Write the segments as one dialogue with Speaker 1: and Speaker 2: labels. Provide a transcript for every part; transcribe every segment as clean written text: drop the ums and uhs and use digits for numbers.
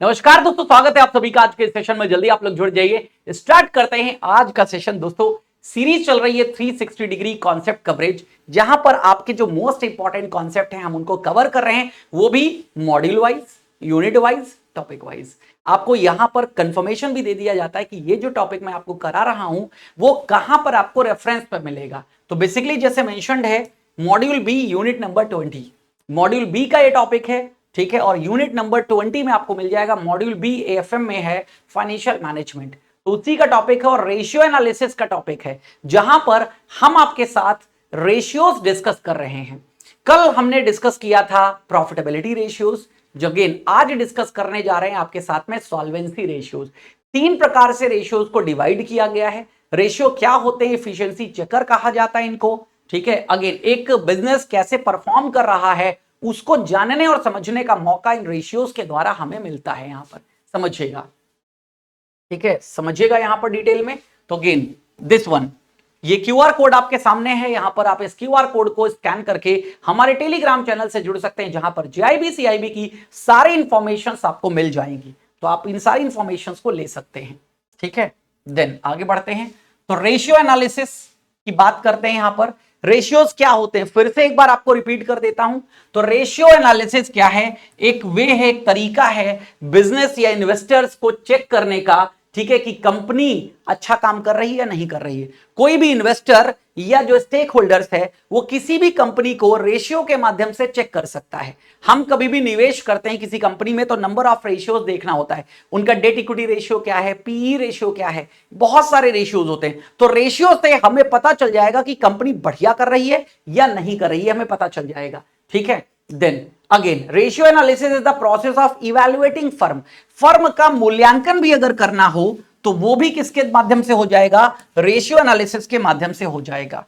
Speaker 1: नमस्कार दोस्तों, स्वागत है आप सभी का आज के सेशन में। जल्दी आप लोग जुड़ जाइए, स्टार्ट करते हैं आज का सेशन। दोस्तों सीरीज चल रही है 360 डिग्री कॉन्सेप्ट कवरेज, जहां पर आपके जो मोस्ट इंपॉर्टेंट कॉन्सेप्ट हैं हम उनको कवर कर रहे हैं, वो भी module wise, unit wise, topic wise. आपको यहां पर कंफर्मेशन भी दे दिया जाता है कि ये जो टॉपिक मैं आपको करा रहा हूं वो कहां पर आपको रेफरेंस पर मिलेगा। तो बेसिकली जैसे मेंशन्ड है, module B unit number 20, module B का ये टॉपिक है, ठीक है। और यूनिट नंबर 20 में आपको मिल जाएगा मॉड्यूल बी एएफएम में है फाइनेंशियल मैनेजमेंट, तो उसी का टॉपिक है और रेशियो एनालिसिस का टॉपिक है, जहां पर हम आपके साथ रेशियोज डिस्कस कर रहे हैं। कल हमने डिस्कस किया था प्रॉफिटेबिलिटी रेशियोज, जो अगेन आज डिस्कस करने जा रहे हैं आपके साथ में सॉल्वेंसी रेशियोज। 3 प्रकार से रेशियोज को डिवाइड किया गया है। रेशियो क्या होते हैं? एफिशिएंसी चेकर कहा जाता है इनको, ठीक है। अगेन एक बिजनेस कैसे परफॉर्म कर रहा है उसको जानने और समझने का मौका इन रेशियोज के द्वारा हमें मिलता है। यहां पर समझिएगा, ठीक है, समझिएगा यहां पर डिटेल में। तो अगेन दिस वन, ये क्यूआर कोड आपके सामने है, यहां पर आप इस क्यूआर कोड को स्कैन करके हमारे टेलीग्राम चैनल से जुड़ सकते हैं, जहां पर जेआईबी सीआईबी की सारी इंफॉर्मेशन आपको मिल जाएंगी, तो आप इन सारी इंफॉर्मेशन को ले सकते हैं, ठीक है। देन आगे बढ़ते हैं, तो रेशियो एनालिसिस की बात करते हैं। यहां पर रेशियोज क्या होते हैं, फिर से एक बार आपको रिपीट कर देता हूं। तो रेशियो एनालिसिस क्या है? एक वे है, एक तरीका है बिजनेस या इन्वेस्टर्स को चेक करने का, ठीक है, कि कंपनी अच्छा काम कर रही है या नहीं कर रही है। कोई भी इन्वेस्टर या जो स्टेक होल्डर्स है वो किसी भी कंपनी को रेशियो के माध्यम से चेक कर सकता है। हम कभी भी निवेश करते हैं किसी कंपनी में तो नंबर ऑफ रेशियोज देखना होता है, उनका डेट इक्विटी रेशियो क्या है, पीई रेशियो क्या है, बहुत सारे रेशियोज होते हैं। तो रेशियो से हमें पता चल जाएगा कि कंपनी बढ़िया कर रही है या नहीं कर रही है, हमें पता चल जाएगा, ठीक है। Then again ratio analysis is the process of evaluating firm. Firm का मूल्यांकन भी अगर करना हो तो वो भी किसके माध्यम से हो जाएगा? रेशियो एनालिसिस के माध्यम से हो जाएगा।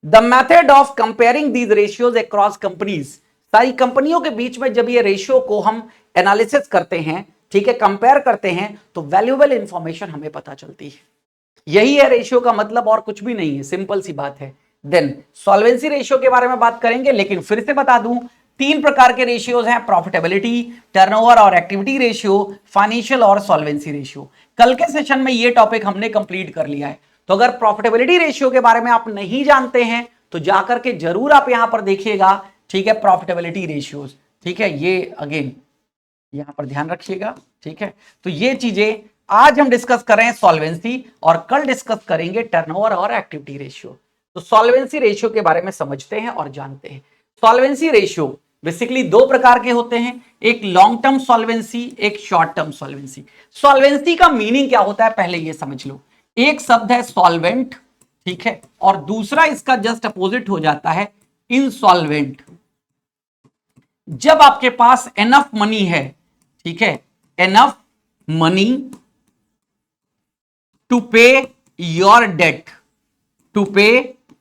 Speaker 1: The method of comparing these ratios across companies, सारी कंपनियों के बीच में जब ये रेशियो को हम एनालिसिस करते हैं, ठीक है, कंपेयर करते हैं, तो वैल्यूएबल इंफॉर्मेशन हमें पता चलती है। यही है रेशियो का मतलब, और कुछ भी नहीं है, सिंपल सी बात है। देन सॉल्वेंसी रेशियो के बारे में बात करेंगे, लेकिन फिर से बता दूं 3 प्रकार के रेशियोज हैं, प्रॉफिटेबिलिटी, टर्नओवर और एक्टिविटी रेशियो, फाइनेंशियल और सॉल्वेंसी रेशियो। कल के सेशन में ये टॉपिक हमने कंप्लीट कर लिया है। तो अगर प्रॉफिटेबिलिटी रेशियो के बारे में आप नहीं जानते हैं तो जाकर के जरूर आप यहां पर देखिएगा, ठीक है, प्रॉफिटेबिलिटी रेशियोज, ठीक है। ये अगेन यहां पर ध्यान रखिएगा, ठीक है। तो ये चीजें आज हम डिस्कस कर रहे हैं सॉल्वेंसी, और कल डिस्कस करेंगे टर्नओवर और एक्टिविटी रेशियो। तो सॉल्वेंसी रेशियो के बारे में समझते हैं और जानते हैं। सॉल्वेंसी रेशियो बेसिकली 2 प्रकार के होते हैं, एक लॉन्ग टर्म सॉल्वेंसी, एक शॉर्ट टर्म सॉल्वेंसी। सॉल्वेंसी का मीनिंग क्या होता है पहले ये समझ लो। एक शब्द है सॉल्वेंट, ठीक है, और दूसरा इसका जस्ट अपोजिट हो जाता है इनसॉल्वेंट। जब आपके पास एनफ मनी है, ठीक है, एनफ मनी टू पे योर डेट, टू पे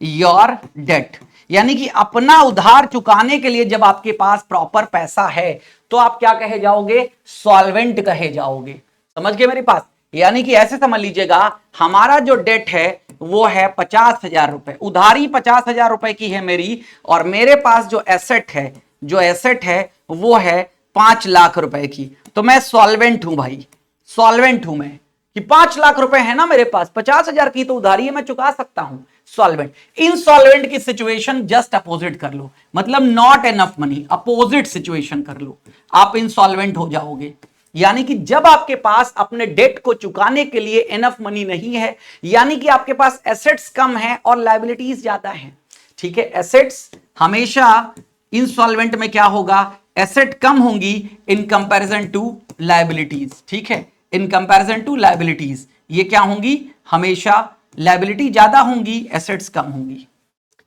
Speaker 1: योर डेट, यानी कि अपना उधार चुकाने के लिए जब आपके पास प्रॉपर पैसा है तो आप क्या कहे जाओगे? सॉल्वेंट कहे जाओगे। समझ गए मेरी पास? यानी कि ऐसे समझ लीजिएगा, हमारा जो डेट है वो है 50,000 रुपए, उधारी 50,000 रुपए की है मेरी, और मेरे पास जो एसेट है, जो एसेट है वो है 5 लाख रुपए की। तो मैं सॉल्वेंट हूं भाई, सॉल्वेंट हूं मैं, कि 5 लाख रुपए है ना मेरे पास, 50,000 की तो उधारी है, मैं चुका सकता हूं। सॉल्वेंट। इनसॉल्वेंट की सिचुएशन जस्ट अपोजिट कर लो, मतलब not enough money, opposite situation कर लो, आप इनसॉल्वेंट हो जाओगे। यानी कि जब आपके पास अपने डेट को चुकाने के लिए एनफ मनी नहीं है, यानी कि आपके पास एसेट्स कम है और लायबिलिटीज ज्यादा है, ठीक है। एसेट्स हमेशा इनसॉल्वेंट में क्या होगा? एसेट कम होंगी इन कंपैरिजन टू लायबिलिटीज, ठीक है, इन कंपैरिजन टू लायबिलिटीज। ये क्या होंगी? हमेशा लायबिलिटी ज्यादा होंगी, एसेट्स कम होंगी।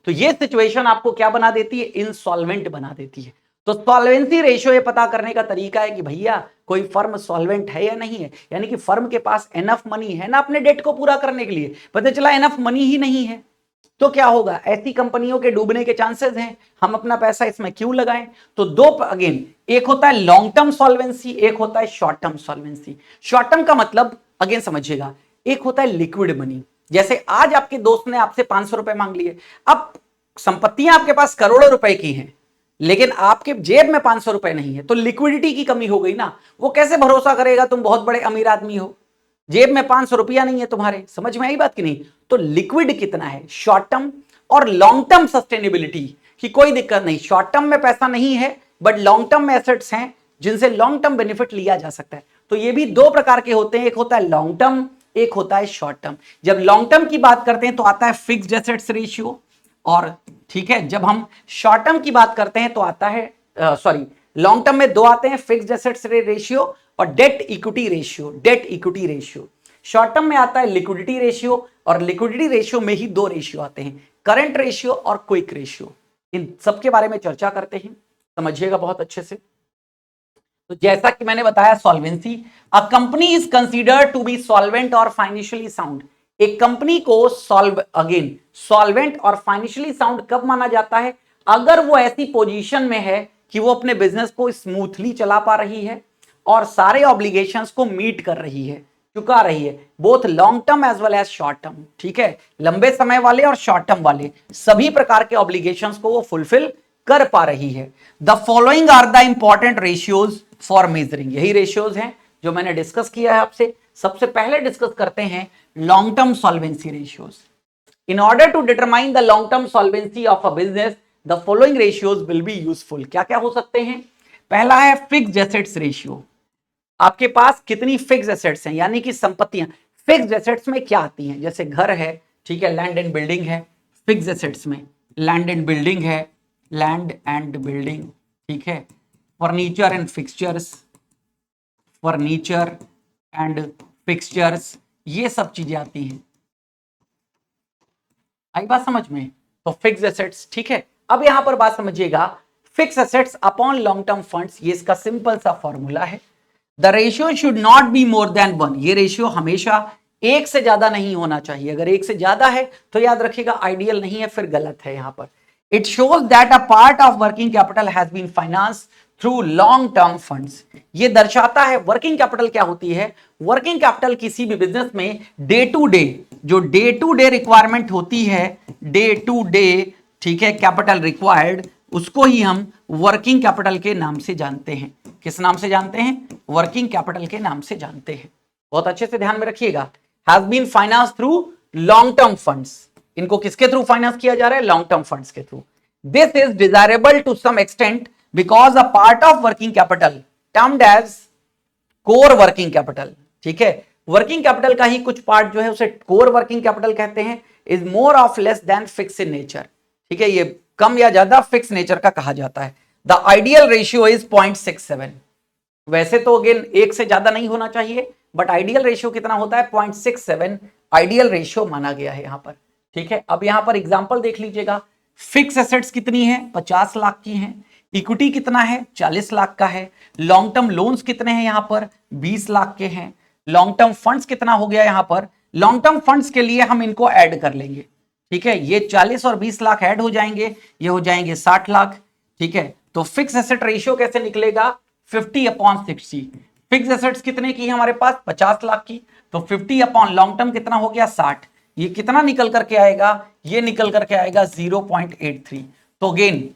Speaker 1: तो ये सिचुएशन आपको क्या बना देती है? इनसॉल्वेंट बना देती है। तो सॉल्वेंसी रेशियो ये पता करने का तरीका है कि भैया कोई फर्म सॉल्वेंट है या नहीं है, यानी कि फर्म के पास एनफ मनी है ना अपने डेट को पूरा करने के लिए। पता चला एनफ मनी ही नहीं है तो क्या होगा? ऐसी कंपनियों के डूबने के चांसेस हैं, हम अपना पैसा इसमें क्यों लगाएं? तो दो, अगेन, एक होता है लॉन्ग टर्म सॉल्वेंसी, एक होता है short term solvency. Short term का मतलब अगेन समझिएगा, एक होता है लिक्विड मनी, जैसे आज आपके दोस्त ने आपसे 500 रुपए मांग लिए, अब संपत्तियां आपके पास करोड़ों रुपए की हैं, लेकिन आपके जेब में 500 रुपए नहीं है, तो लिक्विडिटी की कमी हो गई ना। वो कैसे भरोसा करेगा तुम बहुत बड़े अमीर आदमी हो, जेब में 500 रुपया नहीं है तुम्हारे। समझ में आई बात कि नहीं? तो लिक्विड कितना है, शॉर्ट टर्म और लॉन्ग टर्म सस्टेनेबिलिटी की कोई दिक्कत नहीं। शॉर्ट टर्म में पैसा नहीं है बट लॉन्ग टर्म में एसेट्स हैं जिनसे लॉन्ग टर्म बेनिफिट लिया जा सकता है। तो ये भी दो प्रकार के होते हैं, एक होता है लॉन्ग टर्म, एक होता है शॉर्ट टर्म। जब लॉन्ग टर्म की बात करते हैं तो आता है फिक्स्ड एसेट्स रेशियो, और ठीक है जब हम शॉर्ट टर्म की बात करते हैं तो आता है सॉरी लॉन्ग टर्म में दो आते हैं, फिक्स्ड एसेट्स रेशियो और date equity ratio. Date equity ratio short term में आता है लिक्विडिटी रेशियो, और लिक्विडिटी रेशियो में ही दो रेशियो आते हैं, करंट रेशियो और क्विक रेशियो। इन सबके बारे में चर्चा करते हैं, समझिएगा बहुत अच्छे से। तो जैसा कि मैंने बताया solvency, a company is considered to be solvent और फाइनेंशियली साउंड। एक कंपनी को सॉल्वेंट और फाइनेंशियली साउंड कब माना जाता है? अगर वो ऐसी पोजीशन में है कि वो अपने बिजनेस को स्मूथली चला पा रही है और सारे ऑब्लिगेशंस को मीट कर रही है, चुका रही है, both long term as well as short term. ठीक है, लंबे समय वाले और शॉर्ट टर्म वाले सभी प्रकार के ऑब्लिगेशंस को वो फुलफिल कर पा रही है। The following are the important ratios for measuring. यही रेशियोज हैं जो मैंने डिस्कस किया है आपसे। सबसे पहले डिस्कस करते हैं long term solvency ratios. In order to determine the long term solvency of a business the following ratios will be useful. क्या क्या हो सकते हैं? पहला है फिक्स्ड एसेट्स रेशियो। आपके पास कितनी फिक्स्ड एसेट्स हैं, यानी कि संपत्तियां। फिक्स्ड एसेट्स में क्या आती हैं? जैसे घर है, ठीक है, लैंड एंड बिल्डिंग है। फिक्स्ड एसेट्स में लैंड एंड बिल्डिंग है, लैंड एंड बिल्डिंग, ठीक है। Furniture and fixtures, furniture and fixtures, ये सब चीजें आती हैं। आई बात समझ में? तो फिक्स्ड एसेट्स, ठीक है। अब यहां पर बात समझिएगा, fix assets upon long term funds, ये इसका सिंपल सा फॉर्मूला है। The ratio should not be more than 1। ये रेशियो हमेशा एक से ज्यादा नहीं होना चाहिए। अगर एक से ज्यादा है तो याद रखिएगा आइडियल नहीं है, फिर गलत है यहां पर। It shows that a part of working capital has been finance through long term funds. ये दर्शाता है वर्किंग कैपिटल क्या होती है। वर्किंग कैपिटल किसी भी बिजनेस में डे टू डे, जो डे टू डे रिक्वायरमेंट होती है, डे टू डे, ठीक है, कैपिटल रिक्वायर्ड, उसको ही हम वर्किंग कैपिटल के नाम से जानते हैं। किस नाम से जानते हैं? वर्किंग कैपिटल के नाम से जानते हैं। बहुत अच्छे से ध्यान में रखिएगा। Has been finance through long term funds. इनको किसके थ्रू फाइनेंस किया जा रहा है? लॉन्ग टर्म फंड्स के थ्रू। This is desirable to some extent because a part of working capital termed as core working capital, ठीक है। वर्किंग कैपिटल का ही कुछ पार्ट जो है उसे कोर वर्किंग कैपिटल कहते हैं। Is more of less than fix in nature, ठीक है, ये कम या ज्यादा फिक्स नेचर का कहा जाता है। The ideal ratio is 0.67। वैसे तो अगेन एक से ज्यादा नहीं होना चाहिए, बट आइडियल रेशियो कितना होता है? 0.67 आइडियल रेशियो माना गया है यहां पर, ठीक है। अब यहां पर एग्जांपल देख लीजिएगा। फिक्स एसेट्स कितनी है? 50 लाख की हैं। इक्विटी कितना है? 40 लाख का है। लॉन्ग टर्म लोन्स कितने हैं यहां पर? 20 लाख के हैं। लॉन्ग टर्म फंड्स कितना हो गया यहां पर? लॉन्ग टर्म फंड्स के लिए हम इनको ऐड कर लेंगे, ठीक है। ये 40 और 20 लाख ऐड हो जाएंगे, ये हो जाएंगे 60 लाख, ठीक है। तो फिक्स एसेट रेशियो कैसे निकलेगा? 50/60। फिक्स एसेट्स कितने की है हमारे पास? 50 लाख की। तो 50 अपॉन लॉन्ग टर्म कितना हो गया? 60। ये कितना निकल करके आएगा? ये निकल करके आएगा 0.83। तो अगेन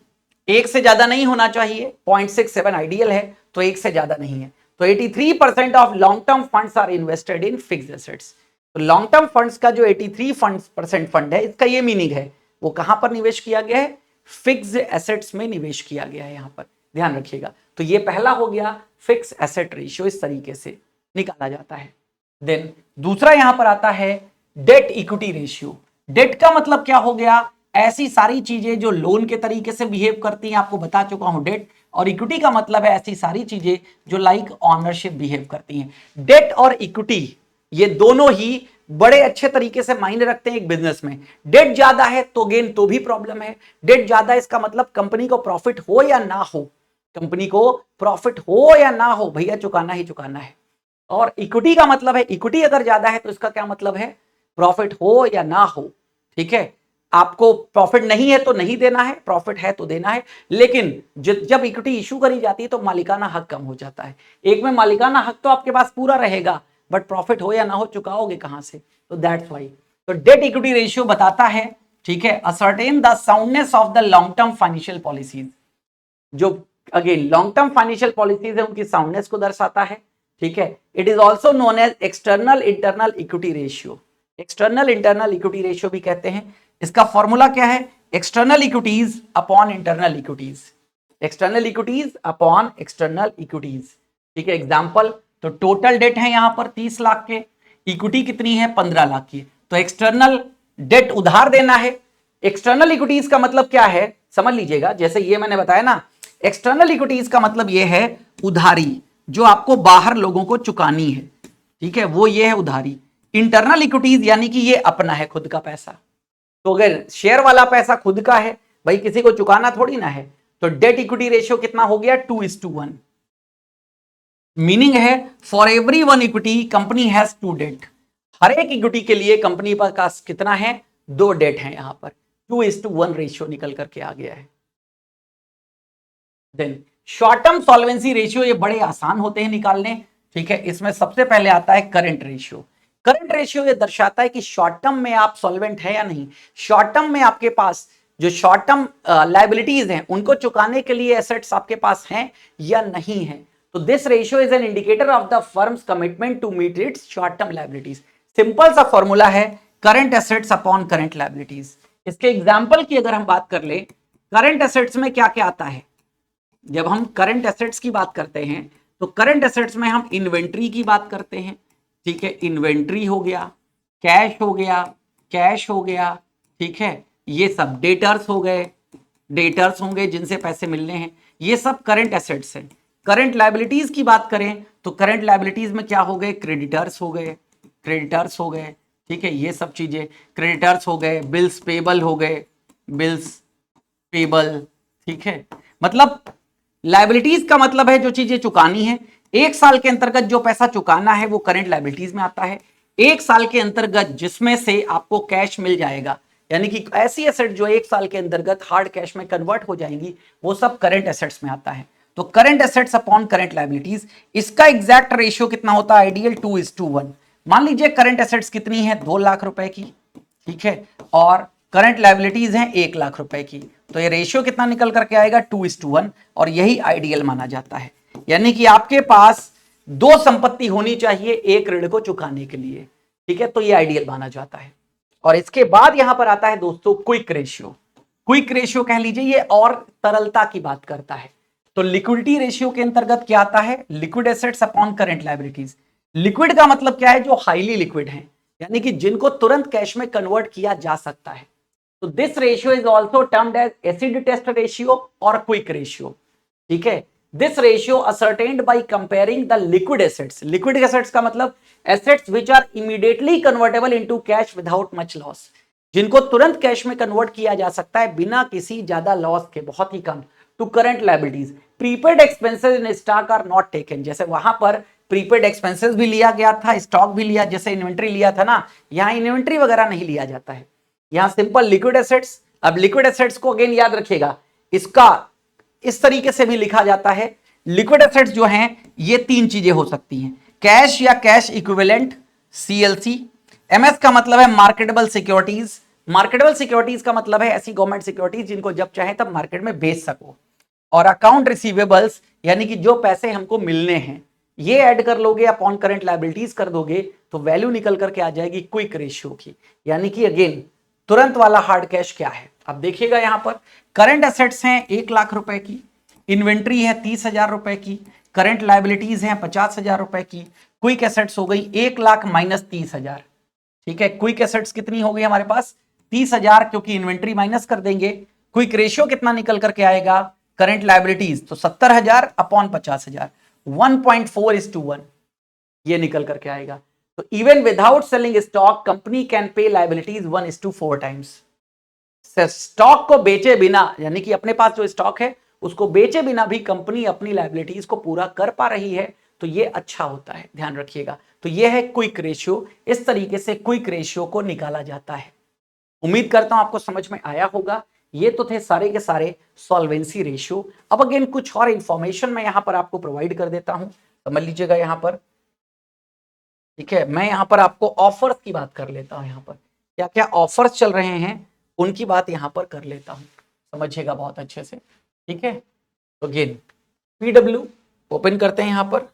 Speaker 1: एक से ज्यादा नहीं होना चाहिए, 0.67 आइडियल है, तो एक से ज्यादा नहीं है। तो 83% of long term funds are invested in fixed assets. तो लॉन्ग टर्म फंड्स का जो 83% फंड है, इसका ये मीनिंग है वो कहां पर निवेश किया गया है? फिक्स्ड एसेट्स में निवेश किया गया है, यहां पर ध्यान रखिएगा। तो ये पहला हो गया, फिक्स एसेट रेशियो इस तरीके से निकाला जाता है। देन दूसरा यहां पर आता है डेट इक्विटी रेशियो। डेट का मतलब क्या हो गया? ऐसी सारी चीजें जो लोन के तरीके से बिहेव करती हैं, आपको बता चुका हूं डेट। और इक्विटी का मतलब है ऐसी सारी चीजें जो लाइक ऑनरशिप बिहेव करती हैं। डेट और इक्विटी ये दोनों ही बड़े अच्छे तरीके से मायने रखते हैं एक बिजनेस में। डेट ज्यादा है तो गेन तो भी प्रॉब्लम है। डेट ज्यादा इसका मतलब कंपनी को प्रॉफिट हो या ना हो, कंपनी को प्रॉफिट हो या ना हो, भैया चुकाना ही चुकाना है। और इक्विटी का मतलब है, इक्विटी अगर ज्यादा है तो इसका क्या मतलब है? प्रॉफिट हो या ना हो, ठीक है। आपको प्रॉफिट नहीं है तो नहीं देना है, प्रॉफिट है तो देना है। लेकिन जब इक्विटी इशू करी जाती है तो मालिकाना हक कम हो जाता है। एक में मालिकाना हक तो आपके पास पूरा रहेगा, बट प्रॉफिट हो या ना हो चुकाओगे कहां से? तो दैट्स व्हाई। तो डेट इक्विटी रेशियो बताता है, ठीक है, ascertain the soundness of the long term financial policies. जो again long term financial policies है उनकी साउंडनेस को दर्शाता है, ठीक है। It is also known as external internal equity ratio, external internal equity ratio भी कहते हैं। इसका फॉर्मूला क्या है, external equities upon internal equities, external equities upon external equities, ठीक है। एग्जांपल, तो टोटल डेट है यहां पर 30 लाख के, इक्विटी कितनी है 15 लाख की, तो एक्सटर्नल डेट उधार देना है। एक्सटर्नल इक्विटीज का मतलब क्या है समझ लीजिएगा, जैसे ये मैंने बताया ना, एक्सटर्नल इक्विटीज का मतलब ये है उधारी जो आपको बाहर लोगों को चुकानी है, ठीक है, वो ये है उधारी। इंटरनल इक्विटीज यानी कि ये अपना है, खुद का पैसा। तो अगर शेयर वाला पैसा खुद का है, भाई किसी को चुकाना थोड़ी ना है, तो डेट इक्विटी रेशियो कितना हो गया 2:1। मीनिंग है for every one equity company has 2 debt, हर एक इक्विटी के लिए कंपनी पर पास कितना है 2 डेट है, यहां पर 2:1 रेशियो निकल करके आ गया है। Then short term solvency ratio, ये बड़े आसान होते हैं निकालने, ठीक है। इसमें सबसे पहले आता है करंट रेशियो। करंट रेशियो ये दर्शाता है कि शॉर्ट टर्म में आप सॉल्वेंट है या नहीं, शॉर्ट टर्म में आपके पास जो शॉर्ट टर्म लायबिलिटीज हैं उनको चुकाने के लिए एसेट्स आपके पास हैं या नहीं है। तो this ratio is an indicator of the firm's commitment to meet its short term liabilities. Simple सा फॉर्मूला है current assets upon current liabilities. इसके एग्जांपल की अगर हम बात कर ले, करंट एसेट्स में क्या क्या आता है, जब हम करंट एसेट्स की बात करते हैं तो करंट एसेट्स में हम इन्वेंट्री की बात करते हैं, ठीक है, इन्वेंट्री हो गया, कैश हो गया, कैश हो गया, ठीक है, ये सब डेटर्स हो गए, डेटर्स होंगे जिनसे पैसे मिलने हैं, ये सब करंट एसेट्स हैं। करंट लायबिलिटीज की बात करें तो करंट लायबिलिटीज में क्या हो गए, क्रेडिटर्स हो गए, क्रेडिटर्स हो गए, ठीक है, ये सब चीजें क्रेडिटर्स हो गए, बिल्स पेबल हो गए, बिल्स पेबल, ठीक है। मतलब लायबिलिटीज का मतलब है जो चीजें चुकानी है, एक साल के अंतर्गत जो पैसा चुकाना है वो करंट लायबिलिटीज में आता है। एक साल के अंतर्गत जिसमें से आपको कैश मिल जाएगा, यानी कि ऐसी एसेट जो एक साल के अंतर्गत हार्ड कैश में कन्वर्ट हो जाएंगी, वो सब करंट एसेट्स में आता है। तो current assets upon current liabilities, इसका एग्जैक्ट रेशियो कितना होता है, आइडियल 2:1। मान लीजिए करंट एसेट्स कितनी है 2 लाख रुपए की, ठीक है, और करंट लायबिलिटीज हैं 1 लाख रुपए की, तो ये रेशियो कितना निकल करके आएगा 2:1, और यही आइडियल माना जाता है। यानी कि आपके पास 2 संपत्ति होनी चाहिए एक ऋण को चुकाने के लिए, ठीक है, तो ये आइडियल माना जाता है। और इसके बाद यहां पर आता है दोस्तों क्विक रेशियो। क्विक रेशियो कह लीजिए ये और तरलता की बात करता है। तो लिक्विडिटी रेशियो के अंतर्गत क्या आता है, liquid assets upon current liabilities. Liquid का मतलब क्या है, जो हाईली लिक्विड है, यानी कि जिनको तुरंत कैश में कन्वर्ट किया जा सकता है। तो this ratio is also termed as acid test ratio और क्विक रेशियो, ठीक है। This ratio ascertained by comparing the liquid assets. Liquid assets का मतलब assets which are immediately convertible into cash without much loss, जिनको तुरंत cash में convert किया जा सकता है बिना किसी ज्यादा लॉस के, बहुत ही कम। To current liabilities, prepaid expenses in stock are not taken, जैसे वहां पर प्रीपेड एक्सपेंसेस भी लिया गया था, स्टॉक भी लिया, जैसे इन्वेंट्री लिया था ना, यहां इन्वेंट्री वगैरह नहीं लिया जाता है, यहां सिंपल लिक्विड एसेट्स। अब लिक्विड एसेट्स को अगेन याद रखिएगा, इसका इस तरीके से भी लिखा जाता है, लिक्विड एसेट्स जो हैं ये 3 चीजें हो सकती हैं, कैश या कैश इक्विवेलेंट, सीएलसी। एमएस का मतलब है मार्केटेबल सिक्योरिटीज। मार्केटेबल सिक्योरिटीज का मतलब है ऐसी गवर्नमेंट सिक्योरिटीज जिनको जब चाहे तब मार्केट में बेच सको। और अकाउंट रिसीवेबल्स, यानी कि जो पैसे हमको मिलने हैं, ये ऐड कर लोगे अपॉन करंट लायबिलिटीज कर दोगे तो वैल्यू निकल करके आ जाएगी क्विक रेशियो की, यानी कि अगेन तुरंत वाला हार्ड कैश क्या है। अब देखिएगा यहां पर करंट एसेट्स हैं 1 लाख रुपए की, इन्वेंट्री है 30,000 रुपए की, करंट लायबिलिटीज हैं 50,000 रुपए की, क्विक एसेट्स हो गई 1 लाख माइनस 30,000, ठीक है। क्विक एसेट्स कितनी हो गई हमारे पास 30,000, क्योंकि इन्वेंट्री माइनस कर देंगे। क्विक रेशियो कितना निकल करके आएगा, करंट लायबिलिटीज तो 70,000 अपॉन 50,000, 1.4:1 ये निकल करके आएगा। तो even without selling stock company can pay liabilities 1:4 times. Stock को बेचे बिना, यानी कि अपने पास जो स्टॉक है उसको बेचे बिना भी कंपनी अपनी लायबिलिटीज को पूरा कर पा रही है, तो ये अच्छा होता है, ध्यान रखिएगा। तो ये है क्विक रेशियो, इस तरीके से क्विक रेशियो को निकाला जाता है। उम्मीद करता हूं आपको समझ में आया होगा। ये तो थे सारे के सारे सॉल्वेंसी रेशियो। अब अगेन कुछ और इंफॉर्मेशन मैं यहां पर आपको प्रोवाइड कर देता हूं, समझ लीजिएगा यहां पर, ठीक है। मैं यहां पर आपको ऑफर्स की बात कर लेता हूं, यहां पर क्या क्या ऑफर्स चल रहे हैं उनकी बात यहां पर कर लेता हूं, समझिएगा बहुत अच्छे से, ठीक है। तो अगेन पीडब्ल्यू ओपन करते हैं, यहां पर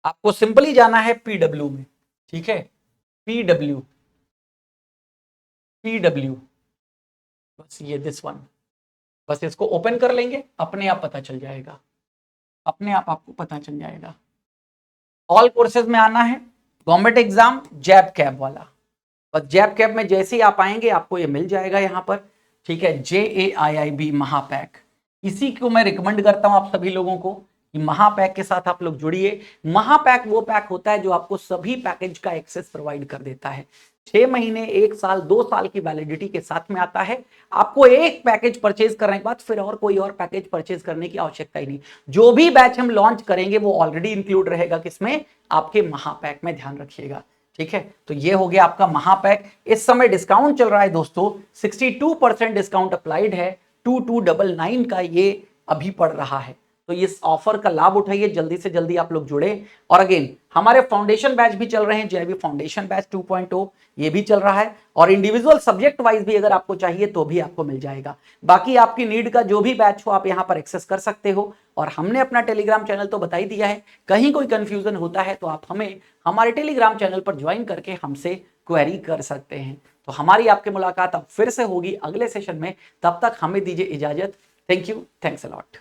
Speaker 1: आपको सिंपली जाना है पीडब्ल्यू में, ठीक है, पीडब्ल्यू पीडब्ल्यू, बस ये दिस वन, बस इसको ओपन कर लेंगे, अपने आप पता चल जाएगा, अपने आप आपको पता चल जाएगा। ऑल कोर्सेज में आना है, गवर्नमेंट एग्जाम जैब कैब वाला, बस जैब कैब में जैसे ही आप आएंगे आपको ये मिल जाएगा यहाँ पर, ठीक है, JAIIB महापैक, इसी को मैं रिकमेंड करता हूं आप सभी लोगों को कि महापैक के साथ आप लोग जुड़िए। महापैक वो पैक होता है जो आपको सभी पैकेज का एक्सेस प्रोवाइड कर देता है, 6 महीने, 1 साल, 2 साल की वैलिडिटी के साथ में आता है। आपको एक पैकेज परचेज करने के बाद फिर और कोई और पैकेज परचेज करने की आवश्यकता ही नहीं। जो भी बैच हम लॉन्च करेंगे वो ऑलरेडी इंक्लूड रहेगा किसमें, आपके महापैक में, ध्यान रखिएगा, ठीक है। तो ये हो गया आपका महापैक। इस समय डिस्काउंट चल रहा है दोस्तों, 62% डिस्काउंट अप्लाइड है, 2299 का ये अभी पड़ रहा है। तो इस ऑफर का लाभ उठाइए, जल्दी से जल्दी आप लोग जुड़े। और अगेन हमारे फाउंडेशन बैच भी चल रहे हैं, जेबी फाउंडेशन बैच 2.0 ये भी चल रहा है, और इंडिविजुअल सब्जेक्ट वाइज भी अगर आपको चाहिए तो भी आपको मिल जाएगा। बाकी आपकी नीड का जो भी बैच हो आप यहां पर एक्सेस कर सकते हो। और हमने अपना टेलीग्राम चैनल तो बता ही दिया है, कहीं कोई कंफ्यूजन होता है तो आप हमें हमारे टेलीग्राम चैनल पर ज्वाइन करके हमसे क्वेरी कर सकते हैं। तो हमारी आपकी मुलाकात अब फिर से होगी अगले सेशन में, तब तक हमें दीजिए इजाजत। Thank you, thanks a lot.